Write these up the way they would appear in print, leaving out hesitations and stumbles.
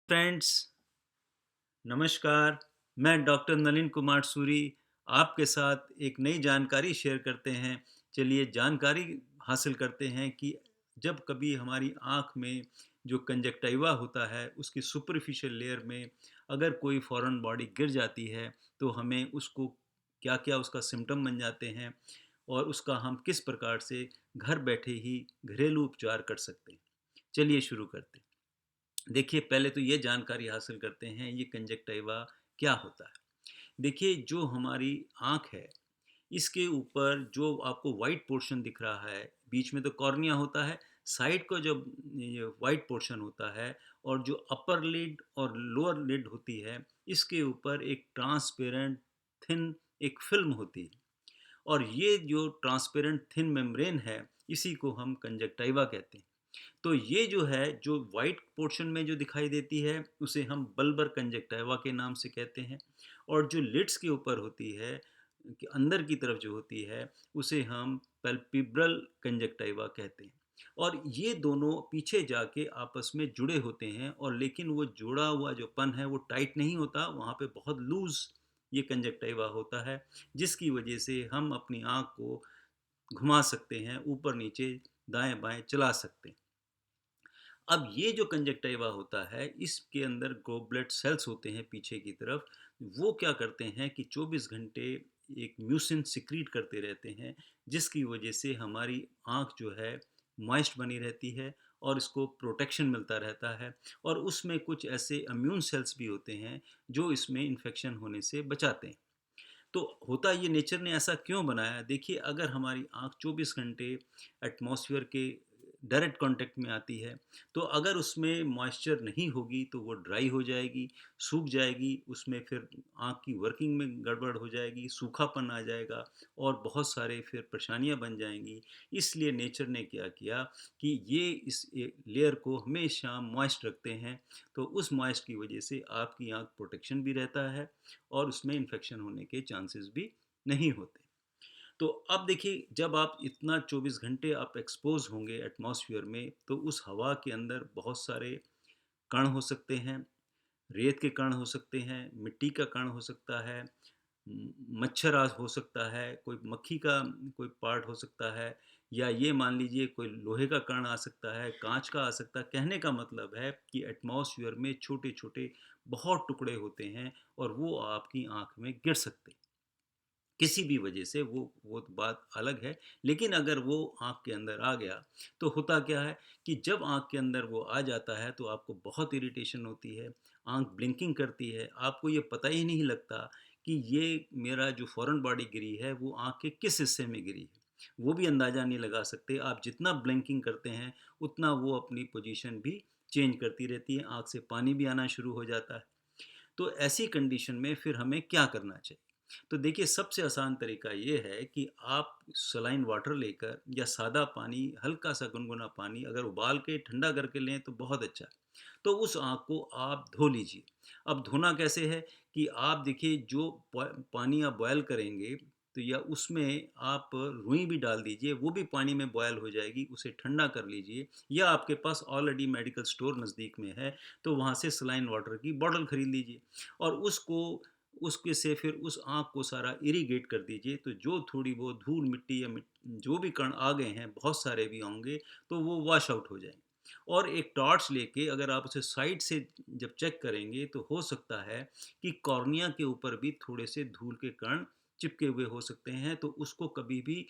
Friends, नमस्कार। मैं doctor Nalin Kumar Suri आपके साथ एक नई जानकारी शेयर करते हैं। चलिए जानकारी हासिल करते हैं कि जब कभी हमारी आँख में जो कंजक्टिवा होता है उसकी सुपरफिशियल लेयर में अगर कोई फॉरेन बॉडी गिर जाती है तो हमें उसको क्या-क्या उसका सिम्पटम बन जाते हैं और उसका हम किस प्रकार से घर बैठे ही घरेलू उपचार कर सकते हैं। चलिए शुरू करते हैं। देखिए पहले तो ये जानकारी हासिल करते हैं ये कंजक्टिवा क्या होता है। देखिए जो हमारी आँख है इसके ऊपर जो आपको वाइट पोर्शन दिख रहा है, बीच में तो कॉर्निया होता है, साइड का जो ये वाइट पोर्शन होता है और जो अपर लिड और लोअर लिड होती है, इसके ऊपर एक ट्रांसपेरेंट थिन एक फ़िल्म होती है और ये जो ट्रांसपेरेंट थिन मेम्ब्रेन है, इसी को हम कंजक्टिवा कहते हैं। तो ये जो है, जो व्हाइट पोर्शन में जो दिखाई देती है, उसे हम बल्बर कंजक्टिवा के नाम से कहते हैं और जो लिड्स के ऊपर होती है, कि अंदर की तरफ जो होती है, उसे हम पैल्पेब्रल कंजक्टिवा कहते हैं। और ये दोनों पीछे जाके आपस में जुड़े होते हैं और लेकिन वो जुड़ा हुआ जो पन है, वो टाइट नहीं होता, वहाँ पे बहुत लूज़ ये कंजक्टिवा होता है, जिसकी वजह से हम अपनी आँख को घुमा सकते हैं, ऊपर-नीचे, दाएँ-बाएँ चला सकते हैं। अब ये जो कंजक्टिवा होता है इसके अंदर गोबलेट सेल्स होते हैं पीछे की तरफ। वो क्या करते हैं कि 24 घंटे एक म्यूसिन सिक्रीट करते रहते हैं, जिसकी वजह से हमारी आँख जो है मॉइस्ट बनी रहती है और इसको प्रोटेक्शन मिलता रहता है। और उसमें कुछ ऐसे इम्यून सेल्स भी होते हैं जो इसमें इन्फेक्शन होने से बचाते हैं। तो होता ये नेचर ने ऐसा क्यों बनाया? देखिए अगर हमारी आँख 24 घंटे एटमॉस्फेयर के डायरेक्ट कांटेक्ट में आती है, तो अगर उसमें मॉइस्चर नहीं होगी तो वो ड्राई हो जाएगी, सूख जाएगी, उसमें फिर आँख की वर्किंग में गड़बड़ हो जाएगी, सूखापन आ जाएगा और बहुत सारे फिर परेशानियाँ बन जाएँगी। इसलिए नेचर ने क्या किया कि ये इस लेयर को हमेशा मॉइस्ट रखते हैं, तो उस मॉइस्ट की वजह से आपकी आँख प्रोटेक्शन भी रहता है और उसमें इन्फेक्शन होने के चांसेस भी नहीं होते। तो अब देखिए जब आप इतना 24 घंटे आप एक्सपोज़ होंगे एटमॉस्फेयर में तो उस हवा के अंदर बहुत सारे कण हो सकते हैं, रेत के कण हो सकते हैं, मिट्टी का कण हो सकता है, मच्छर आज हो सकता है, कोई मक्खी का कोई पार्ट हो सकता है या ये मान लीजिए कोई लोहे का कण आ सकता है, काँच का आ सकता है। कहने का मतलब है कि एटमॉस्फेयर में छोटे-छोटे बहुत टुकड़े होते हैं और वो आपकी आँख में गिर सकते हैं। किसी भी वजह से वो तो बात अलग है, लेकिन अगर वो आँख के अंदर आ गया, तो होता क्या है कि जब आँख के अंदर वो आ जाता है तो आपको बहुत इरिटेशन होती है, आँख ब्लिंकिंग करती है, आपको ये पता ही नहीं लगता कि ये मेरा जो फॉरेन बॉडी गिरी है वो आँख के किस हिस्से में गिरी है। वो भी अंदाज़ा नहीं लगा सकते, आप जितना ब्लिंकिंग करते हैं, उतना वो अपनी पोजीशन भी चेंज करती रहती है, आँख से पानी भी आना शुरू हो जाता है। तो ऐसी कंडीशन में फिर हमें क्या करना चाहिए? तो देखिए सबसे आसान तरीका ये है कि आप सलाइन वाटर लेकर या सादा पानी, हल्का सा गुनगुना पानी अगर उबाल के ठंडा करके लें तो बहुत अच्छा है। तो उस आँख को आप धो लीजिए। अब धोना कैसे है कि आप देखिए जो पानी आप बॉयल करेंगे तो या उसमें आप रुई भी डाल दीजिए, वो भी पानी में बॉयल हो जाएगी, उसे ठंडा कर लीजिए या आपके पास ऑलरेडी मेडिकल स्टोर नज़दीक में है तो वहाँ से सलाइन वाटर की बॉटल खरीद लीजिए और उसको उसके से फिर उस आँख को सारा इरिगेट कर दीजिए, तो जो थोड़ी बहुत धूल मिट्टी या जो भी कण आ गए हैं, बहुत सारे भी होंगे, तो वो वॉश आउट हो जाएंगे। और एक टॉर्च लेके अगर आप उसे साइड से जब चेक करेंगे तो हो सकता है कि कॉर्निया के ऊपर भी थोड़े से धूल के कण चिपके हुए हो सकते हैं, तो उसको कभी भी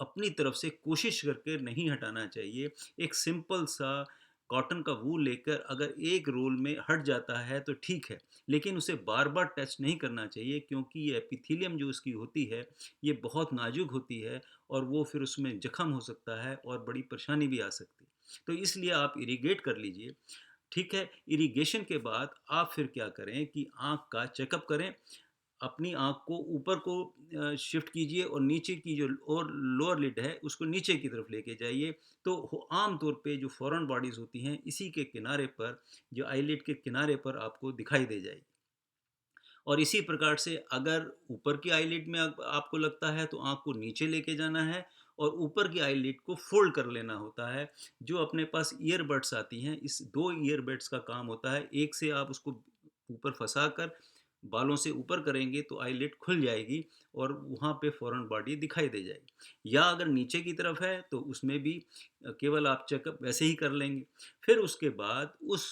अपनी तरफ से कोशिश करके नहीं हटाना चाहिए। एक सिंपल सा कॉटन का वूल लेकर अगर एक रोल में हट जाता है तो ठीक है, लेकिन उसे बार-बार टच नहीं करना चाहिए क्योंकि ये एपिथेलियम जो उसकी होती है, ये बहुत नाज़ुक होती है और वो फिर उसमें जख्म हो सकता है और बड़ी परेशानी भी आ सकती है। तो इसलिए आप इरिगेट कर लीजिए। ठीक है, इरिगेशन के बाद आप फिर क्या करें कि आँख का चेकअप करें, अपनी आँख को ऊपर को शिफ्ट कीजिए और नीचे की जो और लोअर लिड है उसको नीचे की तरफ लेके जाइए। तो आम तौर पे जो फॉरेन बॉडीज़ होती हैं इसी के किनारे पर, जो आईलिड के किनारे पर आपको दिखाई दे जाएगी। और इसी प्रकार से अगर ऊपर की आईलिड में आपको लगता है तो आँख को नीचे लेके जाना है और ऊपर की आईलिड को फोल्ड कर लेना होता है। जो अपने पास ईयरबड्स आती हैं, इस 2 ईयरबड्स का काम होता है, एक से आप उसको ऊपर फँसाकर बालों से ऊपर करेंगे तो आईलिड खुल जाएगी और वहाँ पे फ़ॉरेन बॉडी दिखाई दे जाएगी। या अगर नीचे की तरफ है तो उसमें भी केवल आप चेकअप वैसे ही कर लेंगे। फिर उसके बाद उस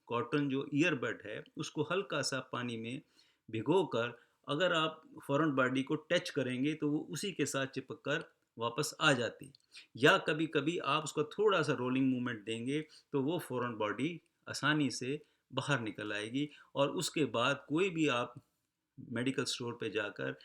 कॉटन जो ईयरबड है उसको हल्का सा पानी में भिगोकर अगर आप फ़ॉरेन बॉडी को टच करेंगे तो वो उसी के साथ चिपक कर वापस आ जाती है। या कभी-कभी आप उसका थोड़ा-सा रोलिंग मूवमेंट देंगे तो वो फ़ॉरेन बॉडी आसानी से बाहर निकल आएगी। और उसके बाद कोई भी आप मेडिकल स्टोर पे जाकर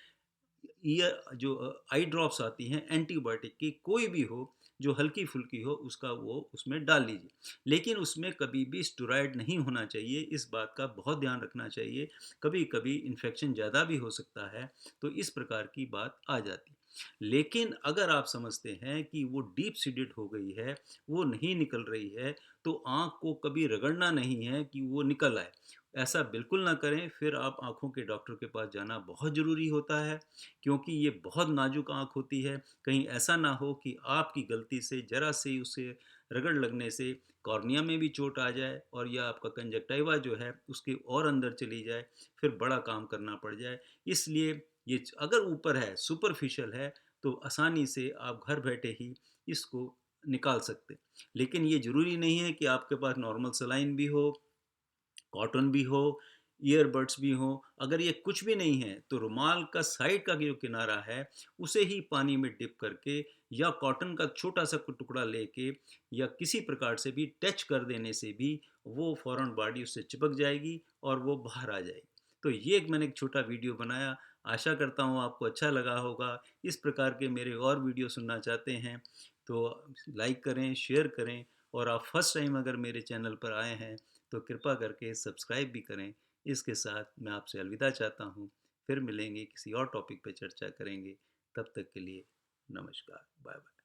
ईयर जो आई ड्रॉप्स आती हैं एंटीबायोटिक की, कोई भी हो जो हल्की फुल्की हो, उसका वो उसमें डाल लीजिए। लेकिन उसमें कभी भी स्टेरॉयड नहीं होना चाहिए, इस बात का बहुत ध्यान रखना चाहिए। कभी कभी इन्फेक्शन ज़्यादा भी हो सकता है, तो इस प्रकार की बात आ जाती है। लेकिन अगर आप समझते हैं कि वो डीप सीडेड हो गई है, वो नहीं निकल रही है, तो आँख को कभी रगड़ना नहीं है कि वो निकल आए। ऐसा बिल्कुल ना करें, फिर आप आँखों के डॉक्टर के पास जाना बहुत ज़रूरी होता है, क्योंकि ये बहुत नाजुक आँख होती है। कहीं ऐसा ना हो कि आपकी गलती से ज़रा से उसे रगड़ लगने से कॉर्निया में भी चोट आ जाए और या आपका कंजक्टिवा जो है उसके और अंदर चली जाए, फिर बड़ा काम करना पड़ जाए। इसलिए ये अगर ऊपर है, सुपरफिशियल है, तो आसानी से आप घर बैठे ही इसको निकाल सकते हैं। लेकिन ये ज़रूरी नहीं है कि आपके पास नॉर्मल सलाइन भी हो, कॉटन भी हो, ईयरबड्स भी हों। अगर ये कुछ भी नहीं है तो रुमाल का साइड का जो किनारा है उसे ही पानी में डिप करके या कॉटन का छोटा सा टुकड़ा लेके या किसी प्रकार से भी टच कर देने से भी वो फौरन बॉडी उससे चिपक जाएगी और वो बाहर आ जाएगी। तो ये एक मैंने एक छोटा वीडियो बनाया, आशा करता हूँ आपको अच्छा लगा होगा। इस प्रकार के मेरे और वीडियो सुनना चाहते हैं तो लाइक करें, शेयर करें, और आप फर्स्ट टाइम अगर मेरे चैनल पर आए हैं तो कृपा करके सब्सक्राइब भी करें। इसके साथ मैं आपसे अलविदा चाहता हूँ। फिर मिलेंगे, किसी और टॉपिक पर चर्चा करेंगे। तब तक के लिए नमस्कार, बाय बाय।